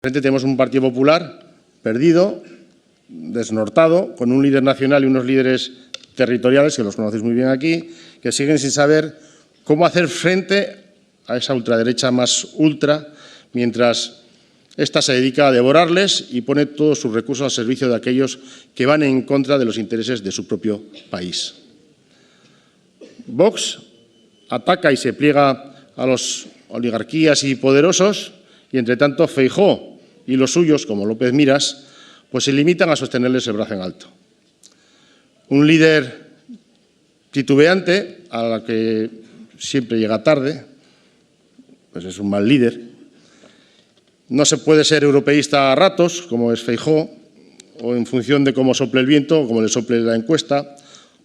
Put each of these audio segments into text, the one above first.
Frente tenemos un Partido Popular perdido, desnortado, con un líder nacional y unos líderes territoriales, que los conocéis muy bien aquí, que siguen sin saber cómo hacer frente a esa ultraderecha más ultra, mientras ésta se dedica a devorarles y pone todos sus recursos al servicio de aquellos que van en contra de los intereses de su propio país. Vox ataca y se pliega a las oligarquías y poderosos, y entre tanto Feijóo y los suyos, como López Miras, pues se limitan a sostenerles el brazo en alto. Un líder titubeante, a la que siempre llega tarde, pues es un mal líder. No se puede ser europeísta a ratos, como es Feijóo, o en función de cómo sople el viento o cómo le sople la encuesta,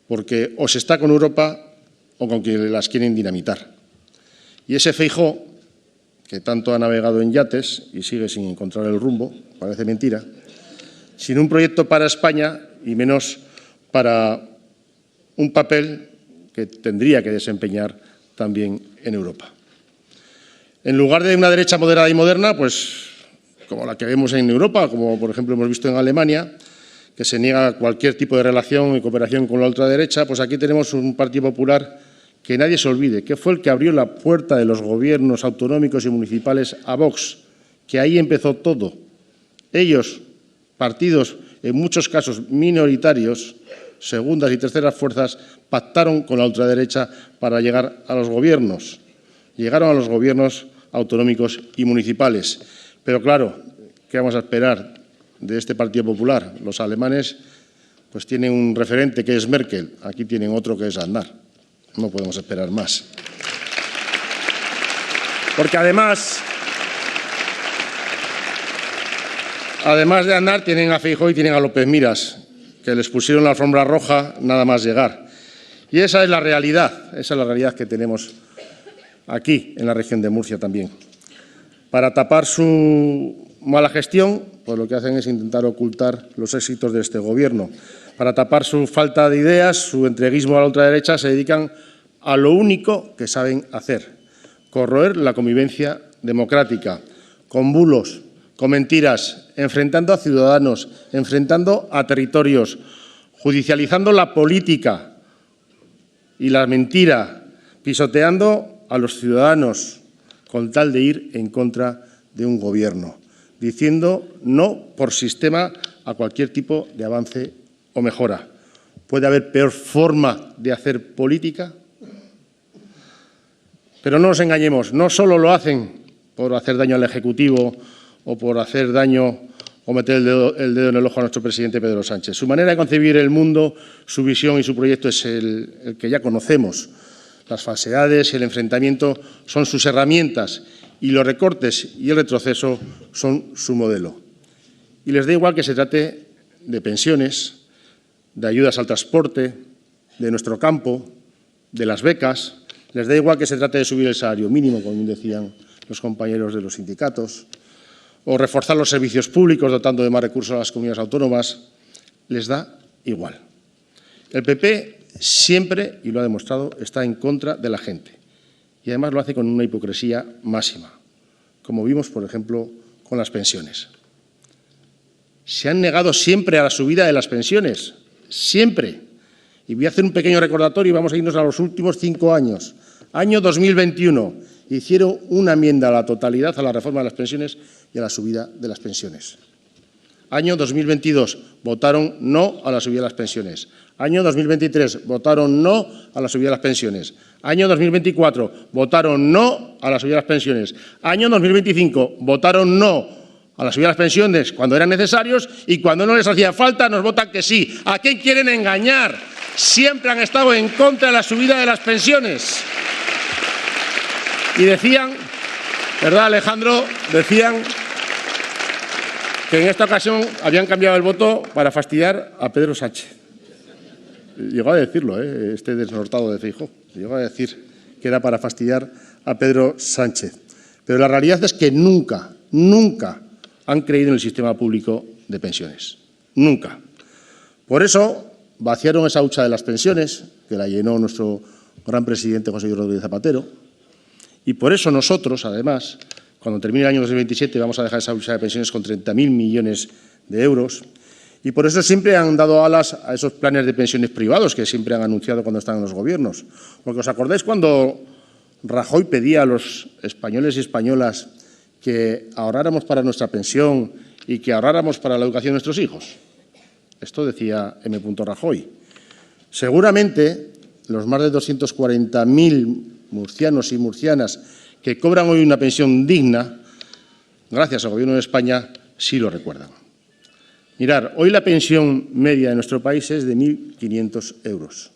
porque o se está con Europa o con quienes las quieren dinamitar. Y ese Feijóo, que tanto ha navegado en yates y sigue sin encontrar el rumbo, parece mentira, sin un proyecto para España y menos para un papel que tendría que desempeñar también en Europa. En lugar de una derecha moderada y moderna, pues como la que vemos en Europa, como por ejemplo hemos visto en Alemania, que se niega a cualquier tipo de relación y cooperación con la ultraderecha, pues aquí tenemos un Partido Popular que nadie se olvide, que fue el que abrió la puerta de los gobiernos autonómicos y municipales a Vox, que ahí empezó todo. Ellos, partidos en muchos casos minoritarios, segundas y terceras fuerzas, pactaron con la ultraderecha para llegar a los gobiernos. Llegaron a los gobiernos autonómicos y municipales. Pero claro, ¿qué vamos a esperar de este Partido Popular? Los alemanes pues tienen un referente que es Merkel, aquí tienen otro que es Aznar. No podemos esperar más. Porque además de Aznar, tienen a Feijóo y tienen a López Miras, que les pusieron la alfombra roja nada más llegar. Y esa es la realidad que tenemos aquí, en la región de Murcia también. Para tapar su mala gestión, pues lo que hacen es intentar ocultar los éxitos de este Gobierno. Para tapar su falta de ideas, su entreguismo a la ultraderecha, se dedican a lo único que saben hacer: corroer la convivencia democrática, con bulos, con mentiras, enfrentando a ciudadanos, enfrentando a territorios, judicializando la política y la mentira, pisoteando a los ciudadanos con tal de ir en contra de un Gobierno, diciendo no por sistema a cualquier tipo de avance o mejora. ¿Puede haber peor forma de hacer política? Pero no nos engañemos, no solo lo hacen por hacer daño al Ejecutivo o por hacer daño o meter el dedo en el ojo a nuestro presidente Pedro Sánchez. Su manera de concebir el mundo, su visión y su proyecto es el que ya conocemos. Las falsedades y el enfrentamiento son sus herramientas y los recortes y el retroceso son su modelo. Y les da igual que se trate de pensiones, de ayudas al transporte, de nuestro campo, de las becas. Les da igual que se trate de subir el salario mínimo, como decían los compañeros de los sindicatos, o reforzar los servicios públicos dotando de más recursos a las comunidades autónomas. Les da igual. El PP siempre, y lo ha demostrado, está en contra de la gente. Y además lo hace con una hipocresía máxima, como vimos, por ejemplo, con las pensiones. Se han negado siempre a la subida de las pensiones, siempre. Y voy a hacer un pequeño recordatorio y vamos a irnos a los últimos 5 años. Año 2021, hicieron una enmienda a la totalidad a la reforma de las pensiones y a la subida de las pensiones. Año 2022, votaron no a la subida de las pensiones. Año 2023, votaron no a la subida de las pensiones. Año 2024, votaron no a la subida de las pensiones. Año 2025, votaron no a la subida de las pensiones cuando eran necesarios y cuando no les hacía falta nos votan que sí. ¿A quién quieren engañar? Siempre han estado en contra de la subida de las pensiones. Y decían, ¿verdad, Alejandro? Decían que en esta ocasión habían cambiado el voto para fastidiar a Pedro Sánchez. Llegó a decirlo, este desnortado de Feijóo. Llegó a decir que era para fastidiar a Pedro Sánchez. Pero la realidad es que nunca han creído en el sistema público de pensiones. Nunca. Por eso vaciaron esa hucha de las pensiones, que la llenó nuestro gran presidente José Luis Rodríguez Zapatero. Y por eso nosotros, además, Cuando termine el año 2027 vamos a dejar esa bolsa de pensiones con 30.000 millones de euros. Y por eso siempre han dado alas a esos planes de pensiones privados que siempre han anunciado cuando están en los gobiernos. Porque ¿os acordáis cuando Rajoy pedía a los españoles y españolas que ahorráramos para nuestra pensión y que ahorráramos para la educación de nuestros hijos? Esto decía M. Rajoy. Seguramente los más de 240.000 murcianos y murcianas que cobran hoy una pensión digna, gracias al Gobierno de España, sí lo recuerdan. Mirad, hoy la pensión media de nuestro país es de 1.500 euros.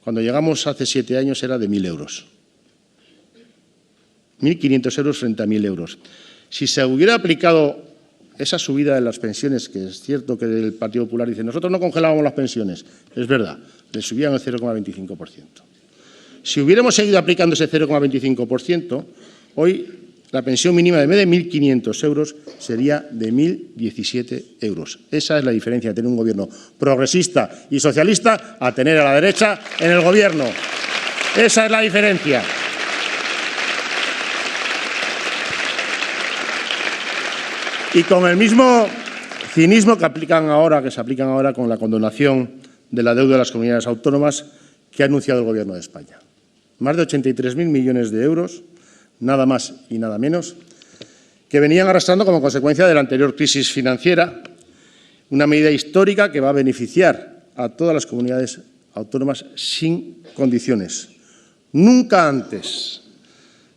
Cuando llegamos hace 7 años era de 1.000 euros. 1.500 euros frente a 1.000 euros. Si se hubiera aplicado esa subida de las pensiones, que es cierto que el Partido Popular dice, nosotros no congelábamos las pensiones, es verdad, le subían el 0,25%. Si hubiéramos seguido aplicando ese 0,25%, hoy la pensión mínima en vez de 1.500 euros sería de 1.017 euros. Esa es la diferencia de tener un gobierno progresista y socialista a tener a la derecha en el gobierno. Esa es la diferencia. Y con el mismo cinismo que se aplican ahora con la condonación de la deuda de las comunidades autónomas que ha anunciado el Gobierno de España. Más de 83.000 millones de euros, nada más y nada menos, que venían arrastrando como consecuencia de la anterior crisis financiera, una medida histórica que va a beneficiar a todas las comunidades autónomas sin condiciones. Nunca antes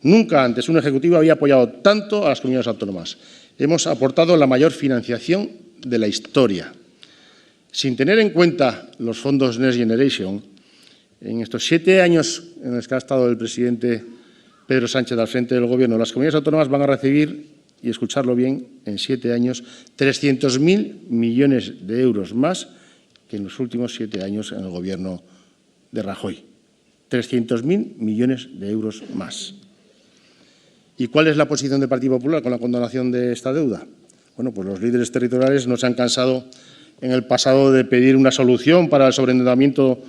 un Ejecutivo había apoyado tanto a las comunidades autónomas. Hemos aportado la mayor financiación de la historia. Sin tener en cuenta los fondos Next Generation, en estos 7 años en los que ha estado el presidente Pedro Sánchez al frente del Gobierno, las comunidades autónomas van a recibir, y escucharlo bien, en 7 años, 300.000 millones de euros más que en los últimos 7 años en el Gobierno de Rajoy. 300.000 millones de euros más. ¿Y cuál es la posición del Partido Popular con la condonación de esta deuda? Bueno, pues los líderes territoriales no se han cansado en el pasado de pedir una solución para el sobreendeudamiento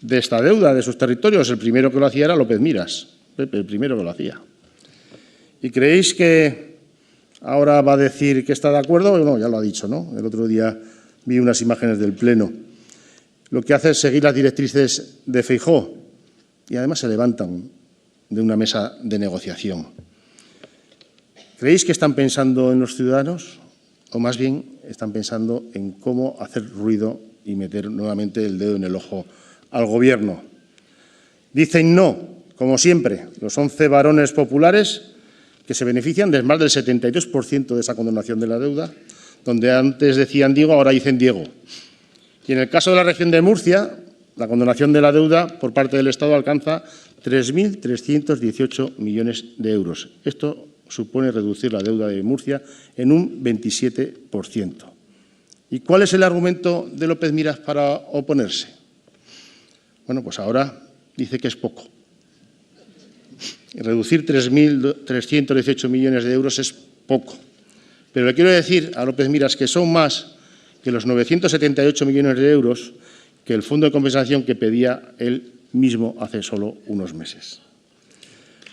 de esta deuda de sus territorios. El primero que lo hacía era López Miras, el primero que lo hacía. ¿Y creéis que ahora va a decir que está de acuerdo? No, ya lo ha dicho, ¿no? El otro día vi unas imágenes del Pleno. Lo que hace es seguir las directrices de Feijóo y además se levantan de una mesa de negociación. ¿Creéis que están pensando en los ciudadanos o más bien están pensando en cómo hacer ruido y meter nuevamente el dedo en el ojo al Gobierno? Dicen no, como siempre, los 11 varones populares que se benefician de más del 72% de esa condonación de la deuda, donde antes decían Diego, ahora dicen Diego. Y en el caso de la región de Murcia, la condonación de la deuda por parte del Estado alcanza 3.318 millones de euros. Esto supone reducir la deuda de Murcia en un 27%. ¿Y cuál es el argumento de López Miras para oponerse? Bueno, pues ahora dice que es poco. Reducir 3.318 millones de euros es poco. Pero le quiero decir a López Miras que son más que los 978 millones de euros que el fondo de compensación que pedía él mismo hace solo unos meses.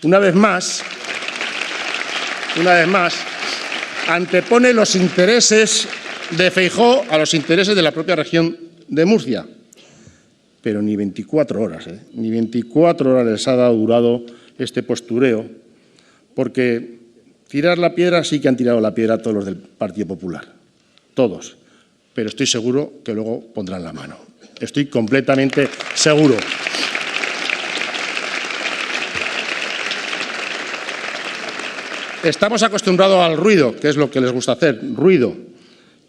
Una vez más, antepone los intereses de Feijóo a los intereses de la propia región de Murcia. Pero ni 24 horas, ni 24 horas les ha durado este postureo, porque tirar la piedra sí que han tirado la piedra todos los del Partido Popular, todos, pero estoy seguro que luego pondrán la mano. Estoy completamente seguro. Estamos acostumbrados al ruido, que es lo que les gusta hacer, ruido.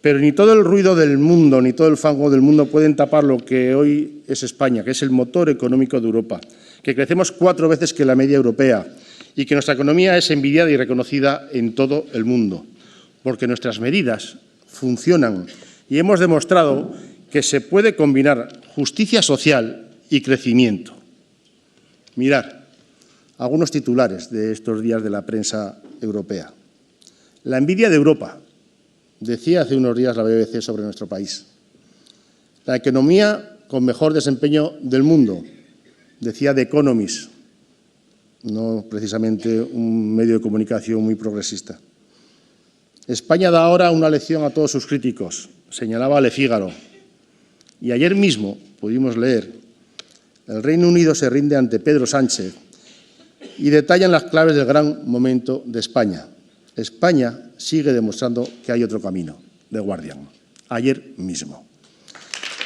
Pero ni todo el ruido del mundo, ni todo el fango del mundo pueden tapar lo que hoy es España, que es el motor económico de Europa, que crecemos 4 veces que la media europea y que nuestra economía es envidiada y reconocida en todo el mundo, porque nuestras medidas funcionan y hemos demostrado que se puede combinar justicia social y crecimiento. Mirad algunos titulares de estos días de la prensa europea. La envidia de Europa, decía hace unos días la BBC sobre nuestro país. La economía con mejor desempeño del mundo, decía The Economist. no precisamente un medio de comunicación muy progresista. España da ahora una lección a todos sus críticos, señalaba Le Figaro. Y ayer mismo pudimos leer: el Reino Unido se rinde ante Pedro Sánchez, y detallan las claves del gran momento de España. España sigue demostrando que hay otro camino. The Guardian, ayer mismo.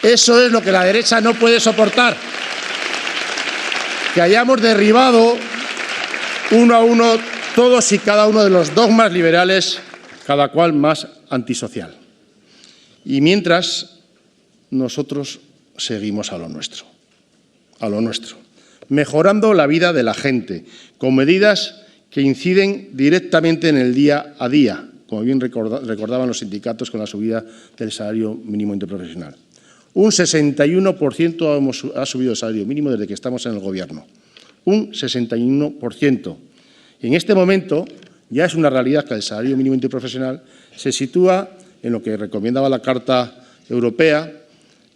Eso es lo que la derecha no puede soportar. Que hayamos derribado uno a uno todos y cada uno de los dogmas liberales, cada cual más antisocial. Y mientras, nosotros seguimos a lo nuestro, mejorando la vida de la gente, con medidas que inciden directamente en el día a día, como bien recordaban los sindicatos con la subida del salario mínimo interprofesional. Un 61% ha subido el salario mínimo desde que estamos en el Gobierno. Un 61%. Y en este momento ya es una realidad que el salario mínimo interprofesional se sitúa en lo que recomendaba la Carta Europea,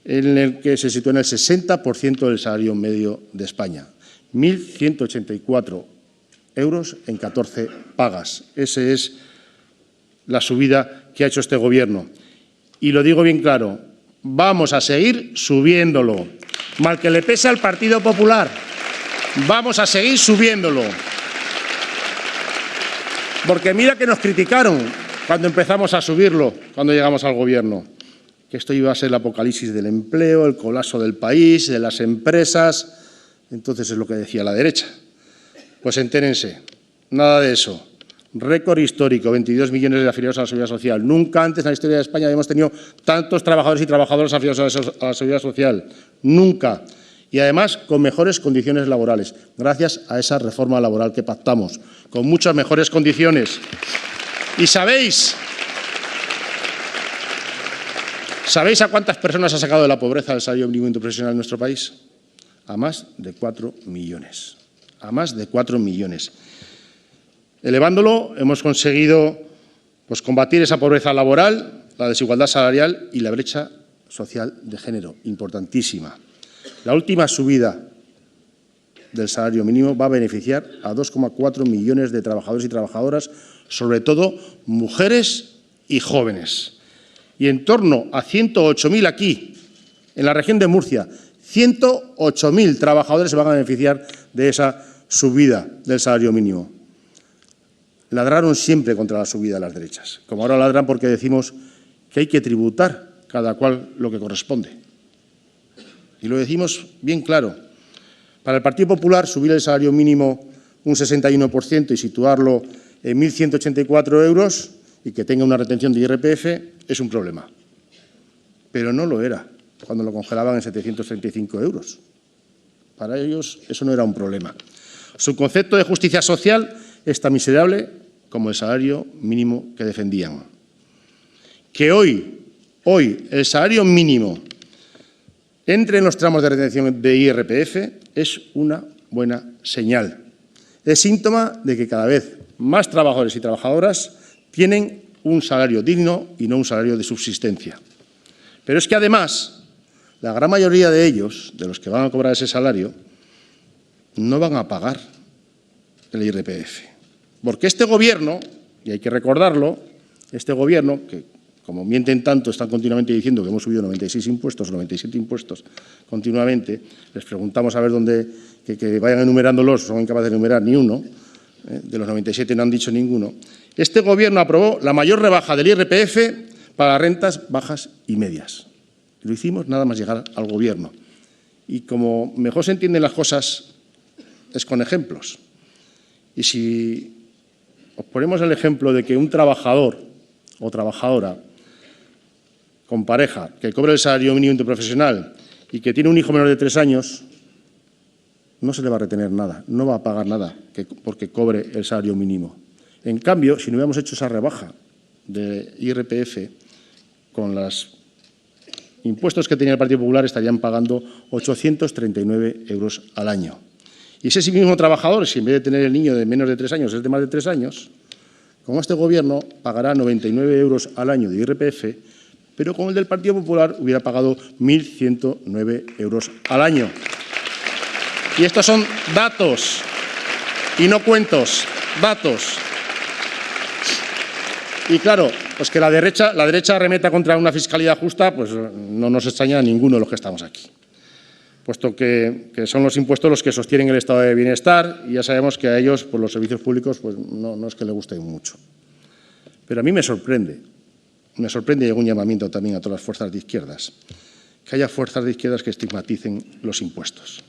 en el que se sitúa en el 60% del salario medio de España. 1.184 euros en 14 pagas. Esa es la subida que ha hecho este Gobierno. Y lo digo bien claro, vamos a seguir subiéndolo. Mal que le pese al Partido Popular, vamos a seguir subiéndolo. Porque mira que nos criticaron cuando empezamos a subirlo, cuando llegamos al Gobierno, que esto iba a ser el apocalipsis del empleo, el colapso del país, de las empresas. Entonces es lo que decía la derecha. Pues entérense, nada de eso. Récord histórico, 22 millones de afiliados a la Seguridad Social. Nunca antes en la historia de España habíamos tenido tantos trabajadores y trabajadoras afiliados a la Seguridad Social. Nunca. Y además con mejores condiciones laborales, gracias a esa reforma laboral que pactamos, con muchas mejores condiciones. ¿Y sabéis a cuántas personas ha sacado de la pobreza el salario mínimo interprofesional en nuestro país? A más de 4 millones. A más de 4 millones. Elevándolo, hemos conseguido combatir esa pobreza laboral, la desigualdad salarial y la brecha social de género, importantísima. La última subida del salario mínimo va a beneficiar a 2,4 millones de trabajadores y trabajadoras, sobre todo mujeres y jóvenes. Y en torno a 108.000 aquí, en la región de Murcia, 108.000 trabajadores se van a beneficiar de esa subida del salario mínimo. Ladraron siempre contra la subida de las derechas, como ahora ladran porque decimos que hay que tributar cada cual lo que corresponde. Y lo decimos bien claro. Para el Partido Popular, subir el salario mínimo un 61% y situarlo en 1.184 euros y que tenga una retención de IRPF es un problema. Pero no lo era cuando lo congelaban en 735 euros. Para ellos eso no era un problema. Su concepto de justicia social es tan miserable como el salario mínimo que defendían. Que hoy el salario mínimo entre en los tramos de retención de IRPF es una buena señal. Es síntoma de que cada vez más trabajadores y trabajadoras tienen un salario digno y no un salario de subsistencia. Pero es que además, la gran mayoría de ellos, de los que van a cobrar ese salario, no van a pagar el IRPF. Porque este Gobierno, y hay que recordarlo, este Gobierno, que como mienten tanto, están continuamente diciendo que hemos subido 96 impuestos, 97 impuestos continuamente, les preguntamos a ver dónde, que vayan enumerándolos, son incapaces de enumerar ni uno, de los 97 no han dicho ninguno. Este Gobierno aprobó la mayor rebaja del IRPF para las rentas bajas y medias. Lo hicimos nada más llegar al Gobierno. Y como mejor se entienden las cosas es con ejemplos. Y si os ponemos el ejemplo de que un trabajador o trabajadora con pareja que cobre el salario mínimo interprofesional y que tiene un hijo menor de 3 años, no se le va a retener nada, no va a pagar nada porque cobre el salario mínimo. En cambio, si no hubiéramos hecho esa rebaja de IRPF, con los impuestos que tenía el Partido Popular estarían pagando 839 euros al año. Y ese mismo trabajador, si en vez de tener el niño de menos de 3 años es de más de 3 años, con este Gobierno pagará 99 euros al año de IRPF, pero con el del Partido Popular hubiera pagado 1.109 euros al año. Y estos son datos Y no cuentos, datos. Y claro, pues que la derecha arremeta contra una fiscalidad justa, pues no nos extraña a ninguno de los que estamos aquí. Puesto que son los impuestos los que sostienen el estado de bienestar y ya sabemos que a ellos pues los servicios públicos pues no es que les gusten mucho. Pero a mí me sorprende y hago un llamamiento también a todas las fuerzas de izquierdas, que haya fuerzas de izquierdas que estigmaticen los impuestos.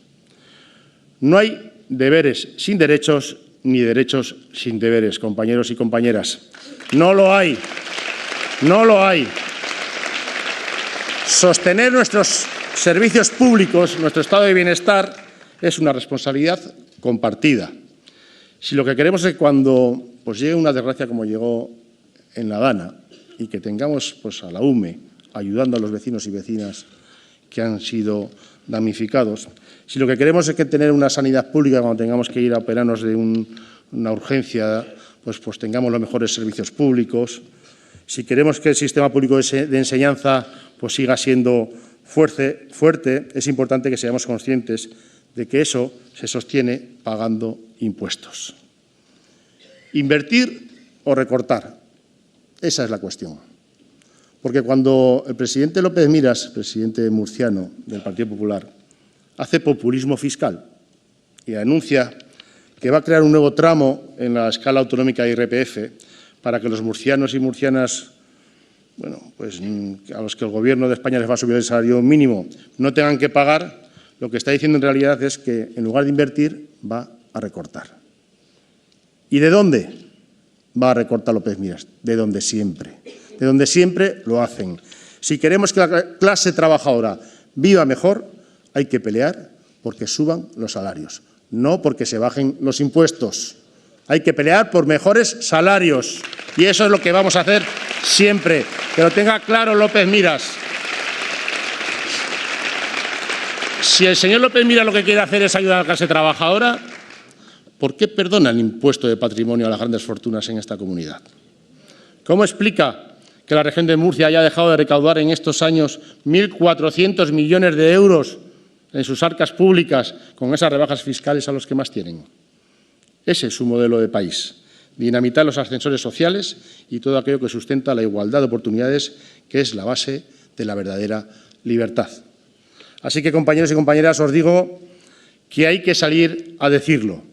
No hay deberes sin derechos ni derechos sin deberes, compañeros y compañeras. No lo hay. No lo hay. Sostener nuestros servicios públicos, nuestro estado de bienestar, es una responsabilidad compartida. Si lo que queremos es que cuando pues, llegue una desgracia como llegó en La Dana y que tengamos pues, a la UME ayudando a los vecinos y vecinas que han sido damnificados, si lo que queremos es que tener una sanidad pública cuando tengamos que ir a operarnos de una urgencia, pues tengamos los mejores servicios públicos, si queremos que el sistema público de enseñanza pues, siga siendo fuerte, es importante que seamos conscientes de que eso se sostiene pagando impuestos. Invertir o recortar, esa es la cuestión. Porque cuando el presidente López Miras, presidente murciano del Partido Popular, hace populismo fiscal y anuncia que va a crear un nuevo tramo en la escala autonómica de IRPF para que los murcianos y murcianas, bueno, pues a los que el Gobierno de España les va a subir el salario mínimo, no tengan que pagar, lo que está diciendo en realidad es que en lugar de invertir va a recortar. ¿Y de dónde va a recortar López Miras? De donde siempre. De donde siempre lo hacen. Si queremos que la clase trabajadora viva mejor, hay que pelear porque suban los salarios, no porque se bajen los impuestos. Hay que pelear por mejores salarios y eso es lo que vamos a hacer siempre. Que lo tenga claro López Miras. Si el señor López Miras lo que quiere hacer es ayudar a la clase trabajadora, ¿por qué perdona el impuesto de patrimonio a las grandes fortunas en esta comunidad? ¿Cómo explica que la región de Murcia haya dejado de recaudar en estos años 1.400 millones de euros en sus arcas públicas con esas rebajas fiscales a los que más tienen? Ese es su modelo de país, dinamitar los ascensores sociales y todo aquello que sustenta la igualdad de oportunidades, que es la base de la verdadera libertad. Así que, compañeros y compañeras, os digo que hay que salir a decirlo.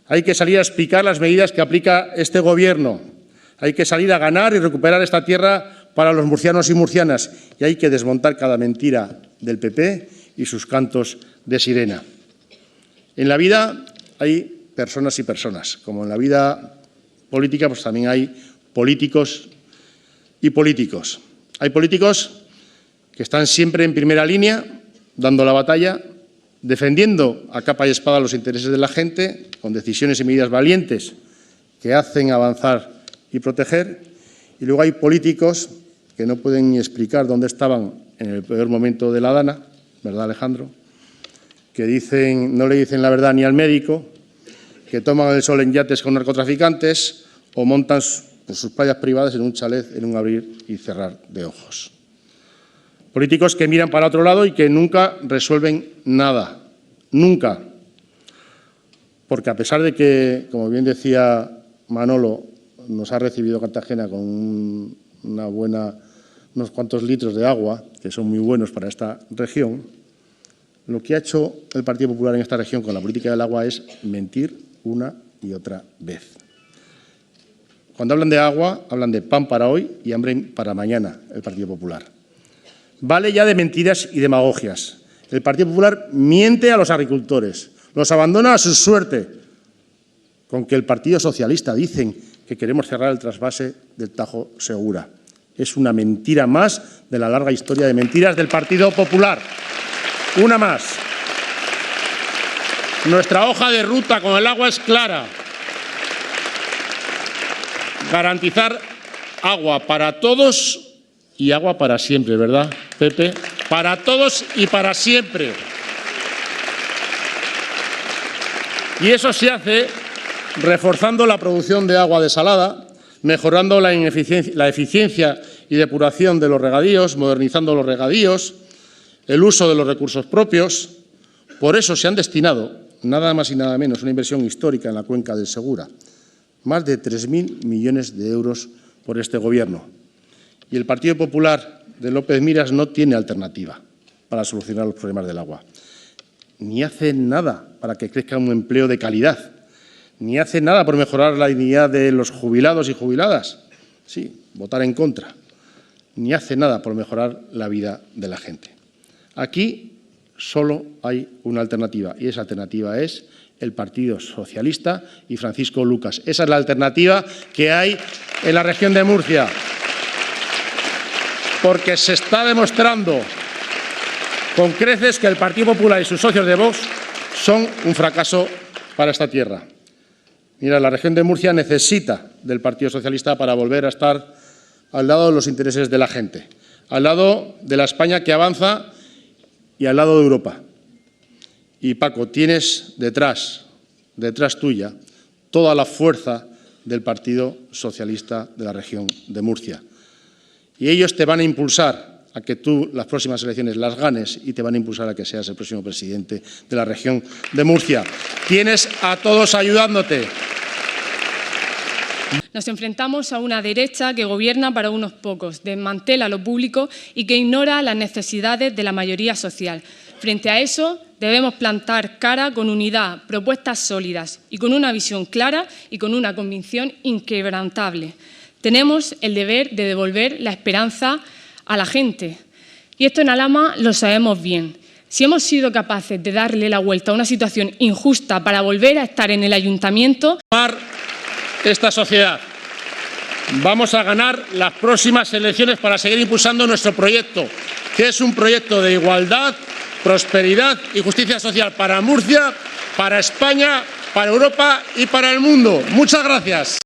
Hay que salir a explicar las medidas que aplica este Gobierno. Hay que salir a ganar y recuperar esta tierra para los murcianos y murcianas. Y hay que desmontar cada mentira del PP y sus cantos de sirena. En la vida hay personas y personas. Como en la vida política, pues también hay políticos y políticos. Hay políticos que están siempre en primera línea, dando la batalla, defendiendo a capa y espada los intereses de la gente, con decisiones y medidas valientes que hacen avanzar y proteger. Y luego hay políticos que no pueden ni explicar dónde estaban en el peor momento de La Dana, ¿verdad, Alejandro? Que no le dicen la verdad ni al médico, que toman el sol en yates con narcotraficantes o montan sus playas privadas en un chalet en un abrir y cerrar de ojos. Políticos que miran para otro lado y que nunca resuelven nada, nunca. Porque a pesar de que, como bien decía Manolo, nos ha recibido Cartagena con unos cuantos litros de agua, que son muy buenos para esta región, lo que ha hecho el Partido Popular en esta región con la política del agua es mentir una y otra vez. Cuando hablan de agua, hablan de pan para hoy y hambre para mañana, el Partido Popular. Vale ya de mentiras y demagogias. El Partido Popular miente a los agricultores, los abandona a su suerte, con que el Partido Socialista dicen que queremos cerrar el trasvase del Tajo Segura. Es una mentira más de la larga historia de mentiras del Partido Popular. Una más. Nuestra hoja de ruta con el agua es clara. Garantizar agua para todos y agua para siempre, ¿verdad, Pepe? Para todos y para siempre. Y eso se hace reforzando la producción de agua desalada, mejorando la eficiencia y depuración de los regadíos, modernizando los regadíos, el uso de los recursos propios. Por eso se han destinado nada más y nada menos, una inversión histórica en la cuenca del Segura. Más de 3.000 millones de euros por este Gobierno. Y el Partido Popular de López Miras no tiene alternativa para solucionar los problemas del agua. Ni hace nada para que crezca un empleo de calidad, ni hace nada por mejorar la dignidad de los jubilados y jubiladas. Sí, votar en contra. Ni hace nada por mejorar la vida de la gente. Aquí solo hay una alternativa, y esa alternativa es el Partido Socialista y Francisco Lucas. Esa es la alternativa que hay en la región de Murcia, porque se está demostrando con creces que el Partido Popular y sus socios de Vox son un fracaso para esta tierra. Mira, la región de Murcia necesita del Partido Socialista para volver a estar al lado de los intereses de la gente, al lado de la España que avanza y al lado de Europa. Y, Paco, tienes detrás tuya, toda la fuerza del Partido Socialista de la región de Murcia. Y ellos te van a impulsar a que tú las próximas elecciones las ganes y te van a impulsar a que seas el próximo presidente de la región de Murcia. Tienes a todos ayudándote. Nos enfrentamos a una derecha que gobierna para unos pocos, desmantela lo público y que ignora las necesidades de la mayoría social. Frente a eso, debemos plantar cara con unidad, propuestas sólidas y con una visión clara y con una convicción inquebrantable. Tenemos el deber de devolver la esperanza a la gente. Y esto en Alhama lo sabemos bien. Si hemos sido capaces de darle la vuelta a una situación injusta para volver a estar en el ayuntamiento, esta sociedad. Vamos a ganar las próximas elecciones para seguir impulsando nuestro proyecto, que es un proyecto de igualdad, prosperidad y justicia social para Murcia, para España, para Europa y para el mundo. Muchas gracias.